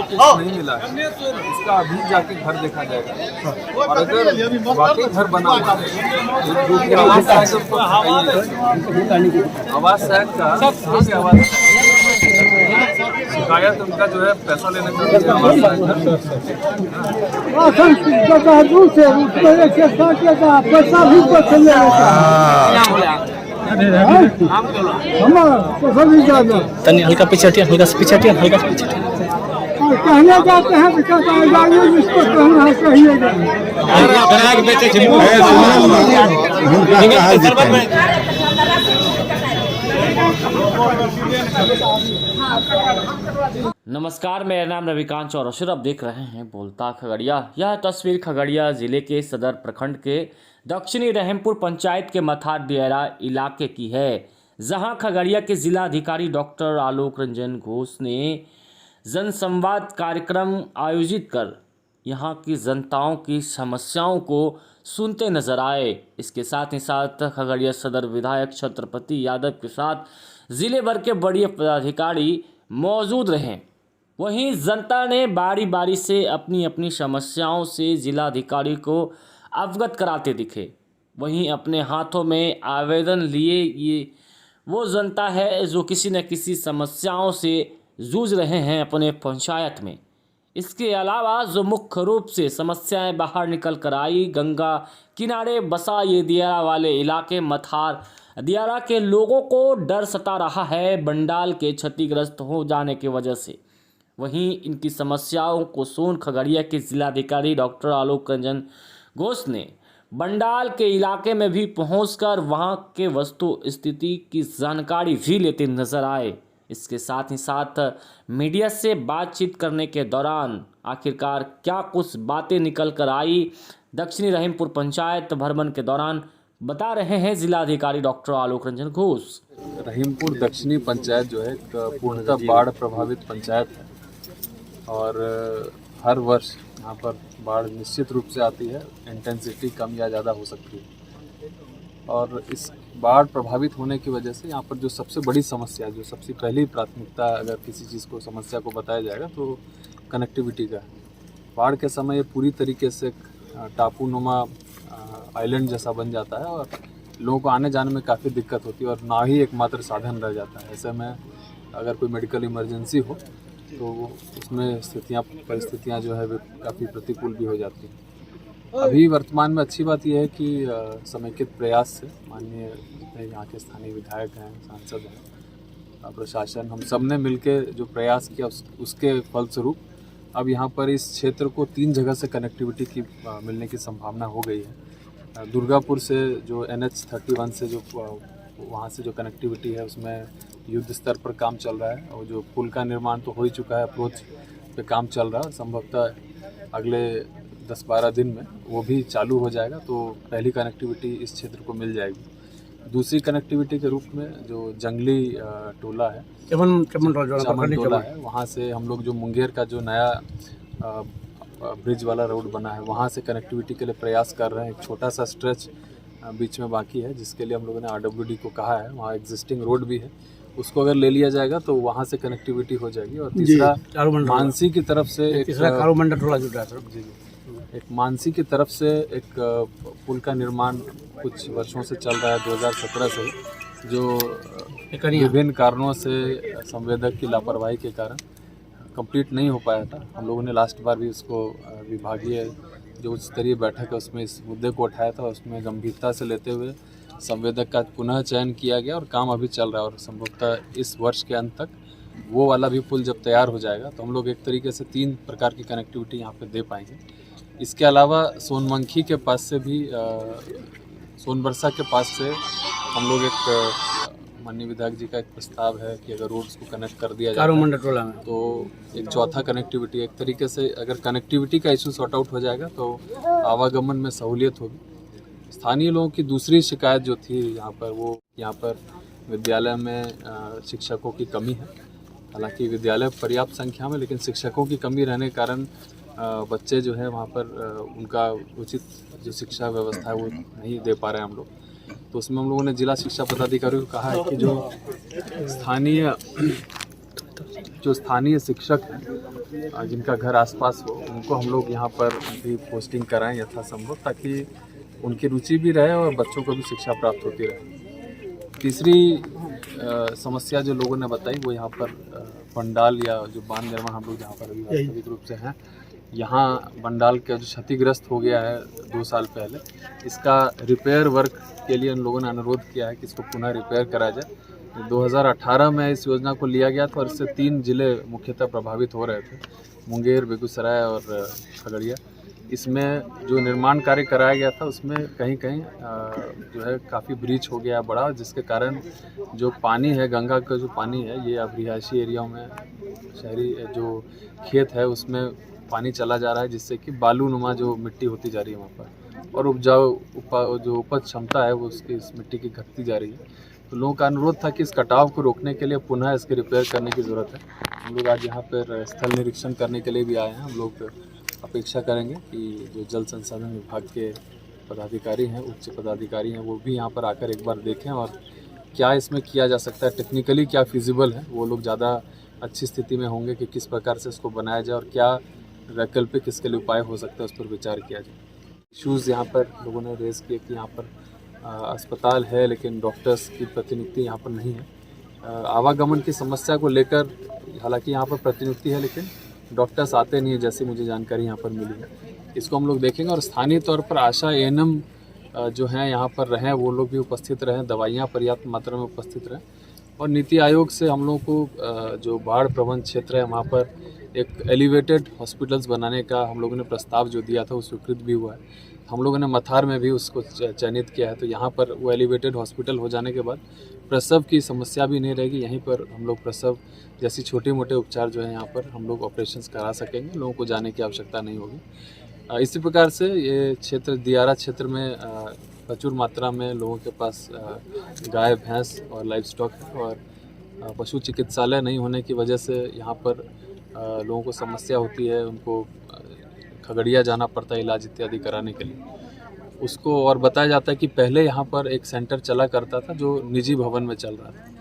Notice नहीं मिला है, इसका अभी जाके घर देखा जाएगा। और अगर वाकई घर बना हुआ है, जो भी आवास आएगा उसको आवास आएगा कहाँ से आवास शिकायत उनका जो है पैसा लेने का आवास आएगा। तनी हल्का पीछे हटिए, हल्का से पीछे हटिए, हल्का से पीछे हटिए। कहने जाते हैं तो कहता है जाइए इसको कहना कहिएगा। नमस्कार, मेरा नाम रविकांत चौरसिया, आप देख रहे हैं बोलता खगड़िया। यह तस्वीर खगड़िया जिले के सदर प्रखंड के दक्षिणी रहमपुर पंचायत के मथार दियारा इलाके की है, जहां खगड़िया के जिला अधिकारी डॉक्टर आलोक रंजन घोष ने जनसंवाद कार्यक्रम आयोजित कर यहां की जनताओं की समस्याओं को सुनते नजर आए। इसके साथ ही साथ खगड़िया सदर विधायक छत्रपति यादव के साथ जिले भर के बड़े पदाधिकारी मौजूद रहे। वहीं जनता ने बारी बारी से अपनी अपनी समस्याओं से जिलाधिकारी को अवगत कराते दिखे। वहीं अपने हाथों में आवेदन लिए ये वो जनता है जो किसी न किसी समस्याओं से जूझ रहे हैं अपने पंचायत में। इसके अलावा जो मुख्य रूप से समस्याएं बाहर निकल कर आई, गंगा किनारे बसा ये दियारा वाले इलाके मथार दियारा के लोगों को डर सता रहा है बंडाल के क्षतिग्रस्त हो जाने की वजह से। वहीं इनकी समस्याओं को सुन खगड़िया के जिलाधिकारी डॉक्टर आलोक रंजन घोष ने बंडाल के इलाके में भी पहुंचकर वहां के वस्तु स्थिति की जानकारी भी लेते नजर आए। इसके साथ ही साथ मीडिया से बातचीत करने के दौरान आखिरकार क्या कुछ बातें निकल कर आई दक्षिणी रहीमपुर पंचायत भ्रमण के दौरान, बता रहे हैं जिलाधिकारी डॉक्टर आलोक रंजन घोष। रहीमपुर दक्षिणी पंचायत जो है एक पूर्णतः बाढ़ प्रभावित पंचायत है और हर वर्ष यहाँ पर बाढ़ निश्चित रूप से आती है, इंटेंसिटी कम या ज़्यादा हो सकती है। और इस बाढ़ प्रभावित होने की वजह से यहाँ पर जो सबसे बड़ी समस्या, जो सबसे पहली प्राथमिकता अगर किसी चीज़ को समस्या को बताया जाएगा तो कनेक्टिविटी का। बाढ़ के समय ये पूरी तरीके से टापू नुमा आइलैंड जैसा बन जाता है और लोगों को आने जाने में काफ़ी दिक्कत होती है और ना ही एकमात्र साधन रह जाता है। ऐसे में अगर कोई मेडिकल इमरजेंसी हो तो उसमें परिस्थितियाँ जो है वे काफ़ी प्रतिकूल भी हो जाती हैं। अभी वर्तमान में अच्छी बात यह है कि समेकित प्रयास से माननीय जितने यहाँ के स्थानीय विधायक हैं, सांसद हैं, प्रशासन, हम सब ने मिलकर जो प्रयास किया उसके फलस्वरूप अब यहाँ पर इस क्षेत्र को 3 जगह से कनेक्टिविटी की मिलने की संभावना हो गई है। दुर्गापुर से जो NH31 से जो वहाँ से जो कनेक्टिविटी है उसमें युद्ध स्तर पर काम चल रहा है और जो पुल का निर्माण तो हो ही चुका है, अप्रोच पे काम चल रहा है। संभवतः अगले 10-12 दिन में वो भी चालू हो जाएगा तो पहली कनेक्टिविटी इस क्षेत्र को मिल जाएगी। दूसरी कनेक्टिविटी के रूप में जो जंगली टोला है, चमन टोला है, वहाँ से हम लोग जो मुंगेर का जो नया ब्रिज वाला रोड बना है वहाँ से कनेक्टिविटी के लिए प्रयास कर रहे हैं। एक छोटा सा स्ट्रेच बीच में बाकी है जिसके लिए हम लोगों ने RWD को कहा है, वहाँ एग्जिस्टिंग रोड भी है, उसको अगर ले लिया जाएगा तो वहाँ से कनेक्टिविटी हो जाएगी। और तीसरा मानसी की तरफ से एक मानसी की तरफ से एक पुल का निर्माण कुछ वर्षों से चल रहा है, 2017 से, जो विभिन्न कारणों से संवेदक की लापरवाही के कारण कंप्लीट नहीं हो पाया था। हम लोगों ने लास्ट बार भी उसको विभागीय जो उच्च स्तरीय बैठक है उसमें इस मुद्दे को उठाया था, उसमें गंभीरता से लेते हुए संवेदक का पुनः चयन किया गया और काम अभी चल रहा है। और संभवतः इस वर्ष के अंत तक वो वाला भी पुल जब तैयार हो जाएगा तो हम लोग एक तरीके से 3 प्रकार की कनेक्टिविटी यहाँ पे दे पाएंगे। इसके अलावा सोनमंखी के पास से भी सोनबरसा के पास से हम लोग एक माननीय विधायक जी का एक प्रस्ताव है कि अगर रोड्स को कनेक्ट कर दिया जाए तो एक चौथा कनेक्टिविटी, एक तरीके से अगर कनेक्टिविटी का इशू सॉर्ट आउट हो जाएगा तो आवागमन में सहूलियत होगी। स्थानीय लोगों की दूसरी शिकायत जो थी यहाँ पर, वो यहाँ पर विद्यालय में शिक्षकों की कमी है। हालांकि विद्यालय पर्याप्त संख्या में, लेकिन शिक्षकों की कमी रहने के कारण बच्चे जो है वहाँ पर उनका उचित जो शिक्षा व्यवस्था है वो नहीं दे पा रहे हैं हम लोग। तो उसमें हम लोगों ने जिला शिक्षा पदाधिकारियों को कहा है कि जो जो स्थानीय शिक्षक हैं जिनका घर आसपास हो, उनको हम लोग यहाँ पर भी पोस्टिंग कराएं यथासंभव, ताकि उनकी रुचि भी रहे और बच्चों को भी शिक्षा प्राप्त होती रहे। तीसरी समस्या जो लोगों ने बताई वो यहाँ पर पंडाल या जो बांध निर्माण हम लोग जहाँ पर अभी वास्तविक रूप से हैं, यहाँ पंडाल का जो क्षतिग्रस्त हो गया है 2 साल पहले, इसका रिपेयर वर्क के लिए उन लोगों ने अनुरोध किया है कि इसको पुनः रिपेयर करा जाए। 2018 में इस योजना को लिया गया था और इससे 3 जिले मुख्यतः प्रभावित हो रहे थे, मुंगेर, बेगूसराय और खगड़िया। इसमें जो निर्माण कार्य कराया गया था उसमें कहीं कहीं जो है काफ़ी ब्रीच हो गया बड़ा, जिसके कारण जो पानी है, गंगा का जो पानी है, ये अब रिहायशी एरियाओं में, शहरी जो खेत है उसमें पानी चला जा रहा है, जिससे कि बालूनुमा जो मिट्टी होती जा रही है वहाँ पर, और जो उपज क्षमता है वो उसकी इस मिट्टी की घटती जा रही है। तो लोगों का अनुरोध था कि इस कटाव को रोकने के लिए पुनः इसके रिपेयर करने की ज़रूरत है। हम लोग आज यहाँ पर स्थल निरीक्षण करने के लिए भी आए हैं। हम लोग अपेक्षा करेंगे कि जो जल संसाधन विभाग के पदाधिकारी हैं, उच्च पदाधिकारी हैं, वो भी यहाँ पर आकर एक बार देखें और क्या इसमें किया जा सकता है, टेक्निकली क्या फिजिबल है, वो लोग ज़्यादा अच्छी स्थिति में होंगे कि किस प्रकार से इसको बनाया जाए और क्या वैकल्पिक इसके लिए उपाय हो सकता है, उस पर विचार किया जाए। इशूज़ यहाँ पर लोगों ने रेज़ किए कि यहाँ पर अस्पताल है लेकिन डॉक्टर्स की प्रतिनियुक्ति यहाँ पर नहीं है। आवागमन की समस्या को लेकर हालांकि यहाँ पर प्रतिनियुक्ति है लेकिन डॉक्टर्स आते नहीं है, जैसी मुझे जानकारी यहाँ पर मिली है। इसको हम लोग देखेंगे और स्थानीय तौर पर आशा एएनएम जो हैं यहाँ पर रहें, वो लोग भी उपस्थित रहें, दवाइयाँ पर्याप्त मात्रा में उपस्थित रहें। और नीति आयोग से हम लोगों को जो बाढ़ प्रबंध क्षेत्र है वहाँ पर एक एलिवेटेड हॉस्पिटल्स बनाने का हम लोगों ने प्रस्ताव जो दिया था वो स्वीकृत भी हुआ है। हम लोगों ने मथार में भी उसको चयनित किया है, तो यहाँ पर वो एलिवेटेड हॉस्पिटल हो जाने के बाद प्रसव की समस्या भी नहीं रहेगी। यहीं पर हम लोग प्रसव जैसी छोटे मोटे उपचार जो है यहाँ पर हम लोग ऑपरेशंस करा सकेंगे, लोगों को जाने की आवश्यकता नहीं होगी। इसी प्रकार से ये क्षेत्र दियारा क्षेत्र में प्रचुर मात्रा में लोगों के पास गाय, भैंस और लाइव स्टॉक है और पशु चिकित्सालय नहीं होने की वजह से यहाँ पर लोगों को समस्या होती है, उनको खगड़िया जाना पड़ता है इलाज इत्यादि कराने के लिए। उसको और बताया जाता है कि पहले यहाँ पर एक सेंटर चला करता था जो निजी भवन में चल रहा था।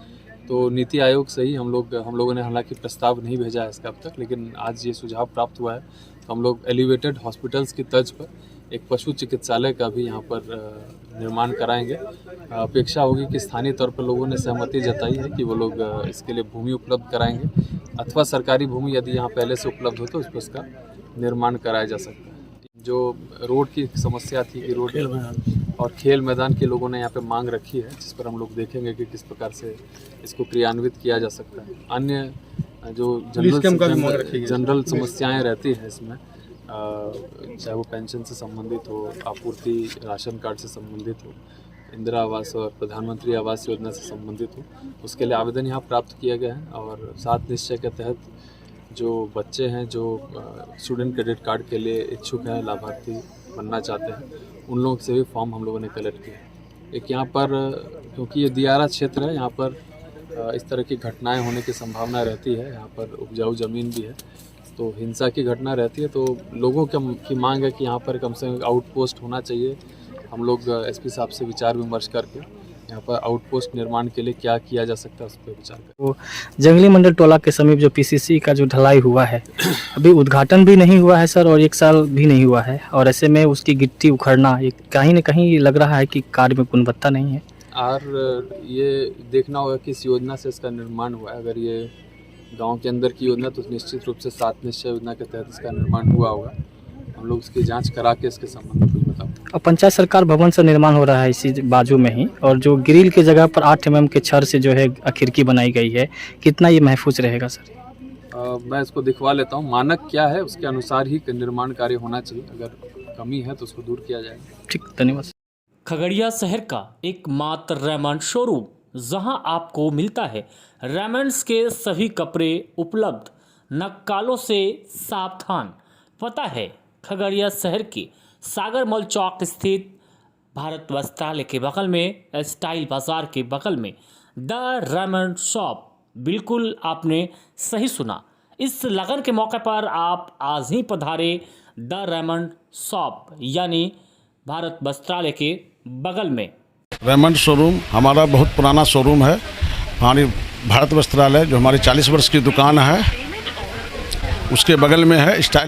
तो नीति आयोग से ही हम लोगों ने हालांकि प्रस्ताव नहीं भेजा है इसका अब तक, लेकिन आज ये सुझाव प्राप्त हुआ है तो हम लोग एलिवेटेड हॉस्पिटल्स की तर्ज पर एक पशु चिकित्सालय का भी यहाँ पर निर्माण कराएंगे। अपेक्षा होगी कि स्थानीय तौर पर लोगों ने सहमति जताई है कि वो लोग इसके लिए भूमि उपलब्ध कराएंगे, अथवा सरकारी भूमि यदि यहाँ पहले से उपलब्ध हो तो उस पर उसका निर्माण कराया जा सकता है। जो रोड की समस्या थी कि रोड और खेल मैदान के लोगों ने यहाँ पे मांग रखी है, जिस पर हम लोग देखेंगे कि किस प्रकार से इसको क्रियान्वित किया जा सकता है। अन्य जो जनरल समस्याएं रहती हैं इसमें, चाहे वो पेंशन से संबंधित हो, आपूर्ति राशन कार्ड से संबंधित हो, इंदिरा आवास और प्रधानमंत्री आवास योजना से संबंधित हो, उसके लिए आवेदन यहाँ प्राप्त किया गया है। और 7 निश्चय के तहत जो बच्चे हैं जो स्टूडेंट क्रेडिट कार्ड के लिए इच्छुक हैं, लाभार्थी बनना चाहते हैं, उन लोगों से भी फॉर्म हम लोगों ने कलेक्ट किया। एक यहाँ पर क्योंकि ये दियारा क्षेत्र है, यहाँ पर इस तरह की घटनाएं होने की संभावना रहती है। यहाँ पर उपजाऊ ज़मीन भी है तो हिंसा की घटना रहती है, तो लोगों की मांग है कि यहाँ पर कम से कम आउटपोस्ट होना चाहिए। हम लोग एसपी साहब से विचार विमर्श करके यहाँ पर आउटपोस्ट निर्माण के लिए क्या किया जा सकता है उस पर विचार करें। वो जंगली मंडल टोला के समीप जो पीसीसी का जो ढलाई हुआ है, अभी उद्घाटन भी नहीं हुआ है सर, और 1 साल भी नहीं हुआ है, और ऐसे में उसकी गिट्टी उखड़ना ये कहीं न कहीं लग रहा है कि कार्य में गुणवत्ता नहीं है। और ये देखना होगा कि इस योजना से इसका निर्माण हुआ है। अगर ये गांव के अंदर की योजना तो निश्चित रूप से 7 निश्चय योजना के तहत इसका निर्माण हुआ होगा। हम लोग इसकी जांच करा के इसके संबंध में कुछ बताओ। और पंचायत सरकार भवन से निर्माण हो रहा है इसी बाजू में ही, और जो ग्रिल की जगह पर 8 mm के छड़ से जो है खिड़की बनाई गई है, कितना ये महफूज रहेगा सर? मैं इसको दिखवा लेता हूँ। मानक क्या है उसके अनुसार ही निर्माण कार्य होना चाहिए, अगर कमी है तो उसको दूर किया जाएगा। ठीक, धन्यवाद। खगड़िया शहर का एकमात्र रेमंड शोरूम, जहां आपको मिलता है रेमंड्स के सभी कपड़े उपलब्ध, नक्कालों से सावधान। पता है खगड़िया शहर के सागर मॉल चौक स्थित भारत वस्त्रालय के बगल में, स्टाइल बाजार के बगल में द रेमंड शॉप। बिल्कुल आपने सही सुना, इस लगन के मौके पर आप आज ही पधारे द रेमंड शॉप, यानी भारत वस्त्रालय के बगल में। रेमंड शोरूम हमारा बहुत पुराना शोरूम है। हमारी भारत वस्त्रालय जो हमारी 40 वर्ष की दुकान है, उसके बगल में है स्टाइल